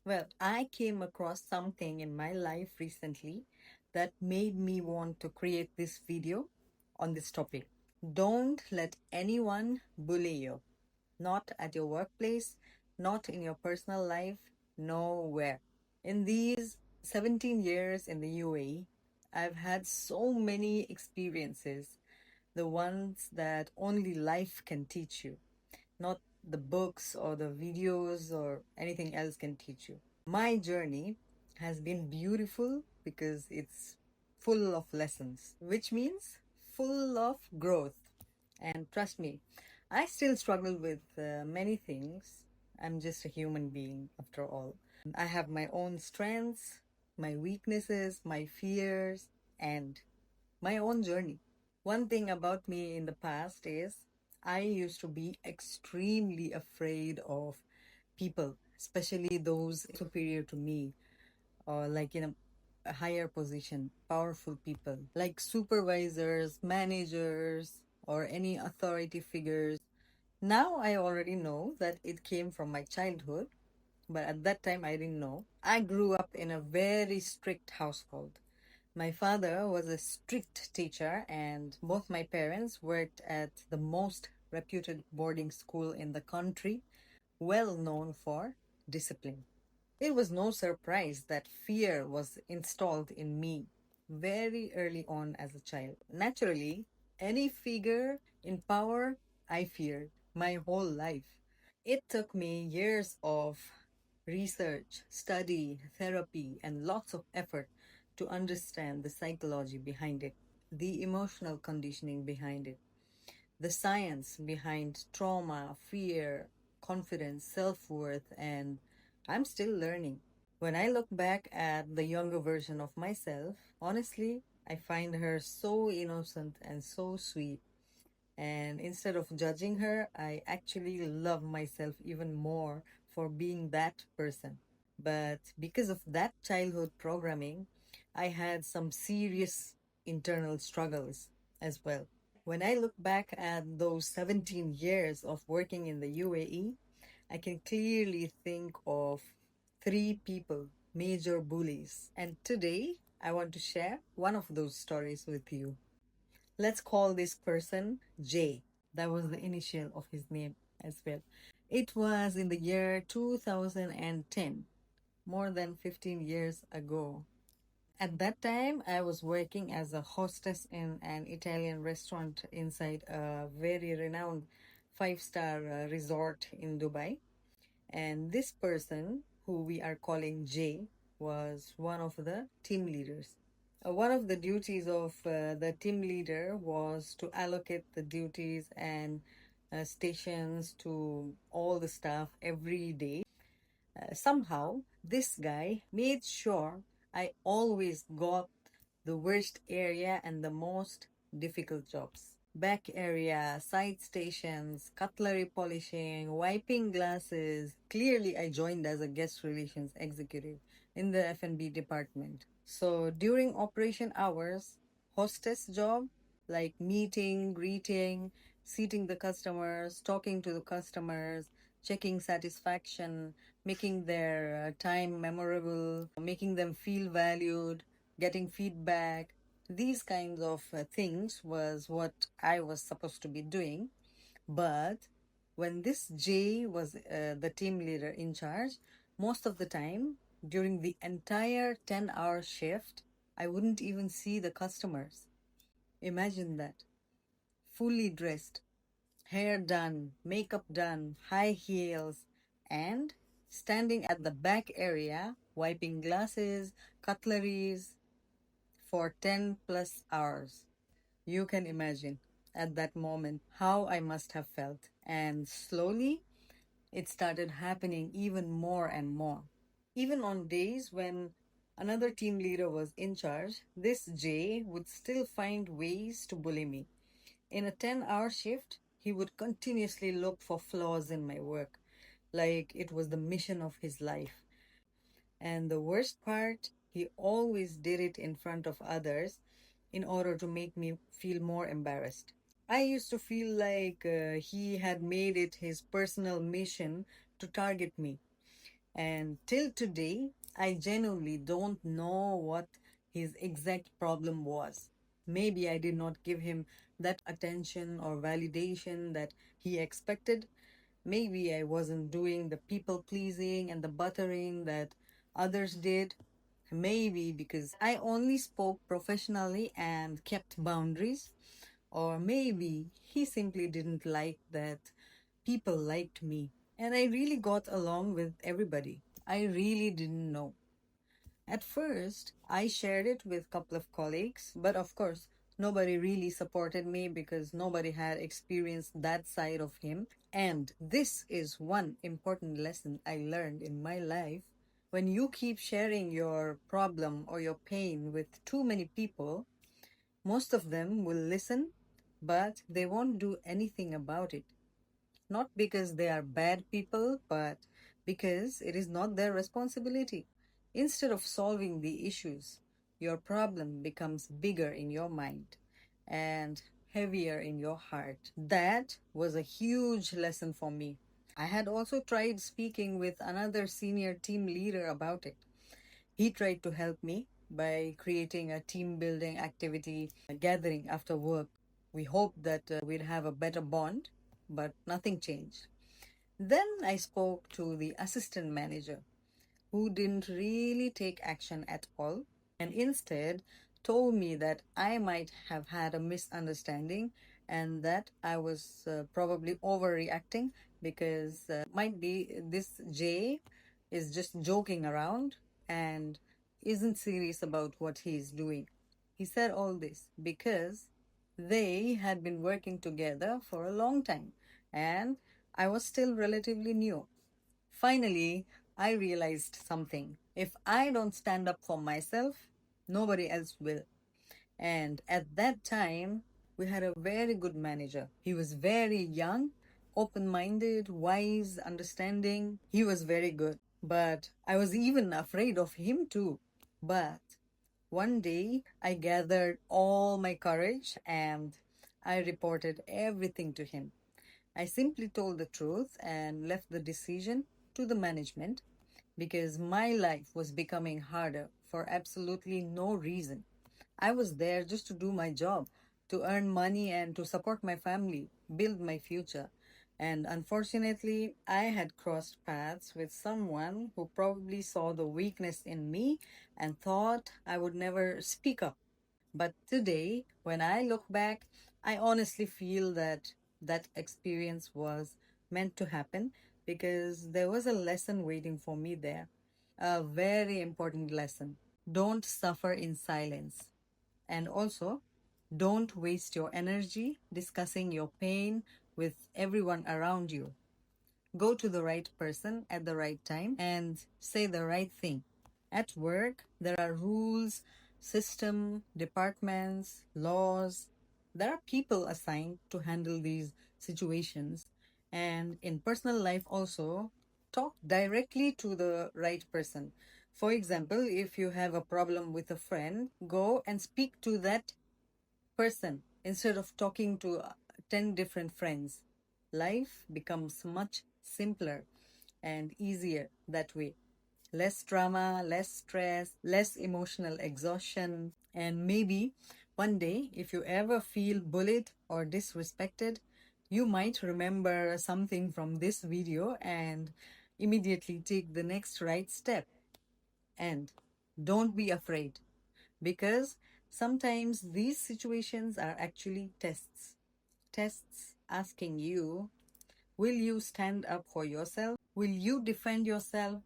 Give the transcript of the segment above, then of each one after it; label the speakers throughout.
Speaker 1: Well, I came across something in my life recently that made me want to create this video on this topic. Don't let anyone bully you. Not at your workplace, not in your personal life, nowhere. In these 17 years in the UAE, I've had so many experiences, the ones that only life can teach you, not the books or the videos or anything else can teach you. My journey has been beautiful because it's full of lessons, which means full of growth. And trust me, I still struggle with many things. I'm just a human being after all. I have my own strengths, my weaknesses, my fears, and my own journey. One thing about me in the past is I used to be extremely afraid of people, especially those superior to me or like in a higher position, powerful people like supervisors, managers, or any authority figures. Now I already know that it came from my childhood, but at that time I didn't know. I grew up in a very strict household. My father was a strict teacher, and both my parents worked at the most reputed boarding school in the country, well known for discipline. It was no surprise that fear was installed in me very early on as a child. Naturally, any figure in power I feared my whole life. It took me years of research, study, therapy, and lots of effort to understand the psychology behind it, the emotional conditioning behind it, the science behind trauma, fear, confidence, self worth, and I'm still learning. When I look back at the younger version of myself, honestly, I find her so innocent and so sweet. And instead of judging her, I actually love myself even more for being that person. But because of that childhood programming, I had some serious internal struggles as well. When I look back at those 17 years of working in the UAE, I can clearly think of three people, major bullies. And today, I want to share one of those stories with you. Let's call this person J. That was the initial of his name as well. It was in the year 2010, more than 15 years ago. At that time, I was working as a hostess in an Italian restaurant inside a very renowned five-star resort in Dubai. And this person, who we are calling Jay, was one of the team leaders. One of the duties of the team leader was to allocate the duties and stations to all the staff every day. Somehow, this guy made sure I always got the worst area and the most difficult jobs. Back area, side stations, cutlery polishing, wiping glasses. Clearly, I joined as a guest relations executive in the F&B department. So during operation hours, hostess job like meeting, greeting, seating the customers, talking to the customers, checking satisfaction, making their time memorable, making them feel valued, getting feedback. These kinds of things was what I was supposed to be doing. But when this Jay was the team leader in charge, most of the time during the entire 10-hour shift, I wouldn't even see the customers. Imagine that. Fully dressed, hair done, makeup done, high heels, and standing at the back area, wiping glasses, cutleries for 10 plus hours. You can imagine at that moment how I must have felt. And slowly, it started happening even more and more. Even on days when another team leader was in charge, this Jay would still find ways to bully me. In a 10-hour shift, he would continuously look for flaws in my work, like it was the mission of his life. And the worst part, he always did it in front of others in order to make me feel more embarrassed. I used to feel like he had made it his personal mission to target me. And till today, I genuinely don't know what his exact problem was. Maybe I did not give him that attention or validation that he expected. Maybe I wasn't doing the people pleasing and the buttering that others did. Maybe because I only spoke professionally and kept boundaries. Or maybe he simply didn't like that people liked me. And I really got along with everybody. I really didn't know. At first, I shared it with a couple of colleagues, but of course, nobody really supported me because nobody had experienced that side of him. And this is one important lesson I learned in my life. When you keep sharing your problem or your pain with too many people, most of them will listen, but they won't do anything about it. Not because they are bad people, but because it is not their responsibility. Instead of solving the issues, your problem becomes bigger in your mind and heavier in your heart. That was a huge lesson for me. I had also tried speaking with another senior team leader about it. He tried to help me by creating a team building activity, a gathering after work. We hoped that we'd have a better bond, but nothing changed. Then I spoke to the assistant manager, who didn't really take action at all and instead told me that I might have had a misunderstanding and that I was probably overreacting because might be this Jay is just joking around and isn't serious about what he is doing. He said all this because they had been working together for a long time and I was still relatively new. Finally, I realized something. If I don't stand up for myself, nobody else will. And at that time, we had a very good manager. He was very young, open minded, wise, understanding. He was very good. But I was even afraid of him too. But one day, I gathered all my courage and I reported everything to him. I simply told the truth and left the decision to the management because my life was becoming harder for absolutely no reason. I was there just to do my job, to earn money and to support my family, build my future. And unfortunately, I had crossed paths with someone who probably saw the weakness in me and thought I would never speak up. But today, when I look back, I honestly feel that that experience was meant to happen because there was a lesson waiting for me there. A very important lesson. Don't suffer in silence. And also, don't waste your energy discussing your pain with everyone around you. Go to the right person at the right time and say the right thing. At work, there are rules, system, departments, laws. There are people assigned to handle these situations. And in personal life also, talk directly to the right person. For example, if you have a problem with a friend, go and speak to that person instead of talking to 10 different friends. Life becomes much simpler and easier that way. Less drama, less stress, less emotional exhaustion. And maybe one day, if you ever feel bullied or disrespected, you might remember something from this video and immediately take the next right step. And don't be afraid because sometimes these situations are actually tests. Tests asking you, will you stand up for yourself? Will you defend yourself?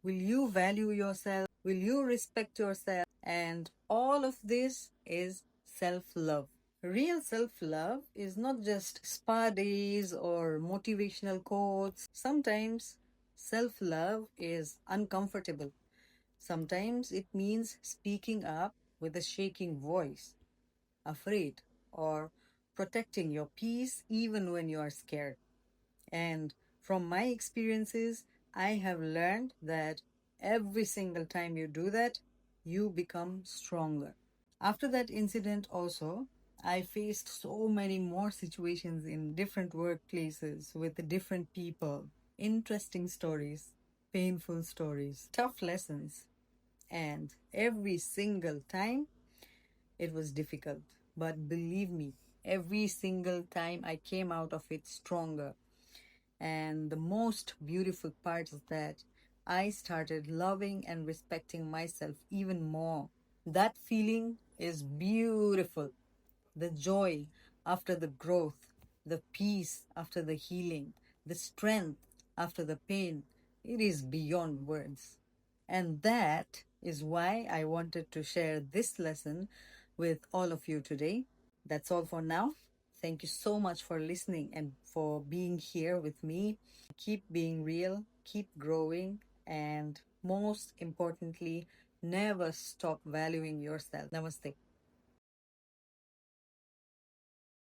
Speaker 1: Will you value yourself? Will you respect yourself? And all of this is self love. Real self love is not just spa days or motivational quotes. Sometimes self love is uncomfortable. Sometimes it means speaking up with a shaking voice, afraid, or protecting your peace even when you are scared. And from my experiences, I have learned that every single time you do that, you become stronger. After that incident, also, I faced so many more situations in different workplaces with different people, interesting stories. painful stories, tough lessons, and every single time it was difficult. But believe me, every single time I came out of it stronger. And the most beautiful part is that I started loving and respecting myself even more. That feeling is beautiful. The joy after the growth, the peace after the healing, the strength after the pain, it is beyond words. And that is why I wanted to share this lesson with all of you today. That's all for now. Thank you so much for listening and for being here with me. Keep being real, keep growing, and most importantly, never stop valuing yourself. Namaste.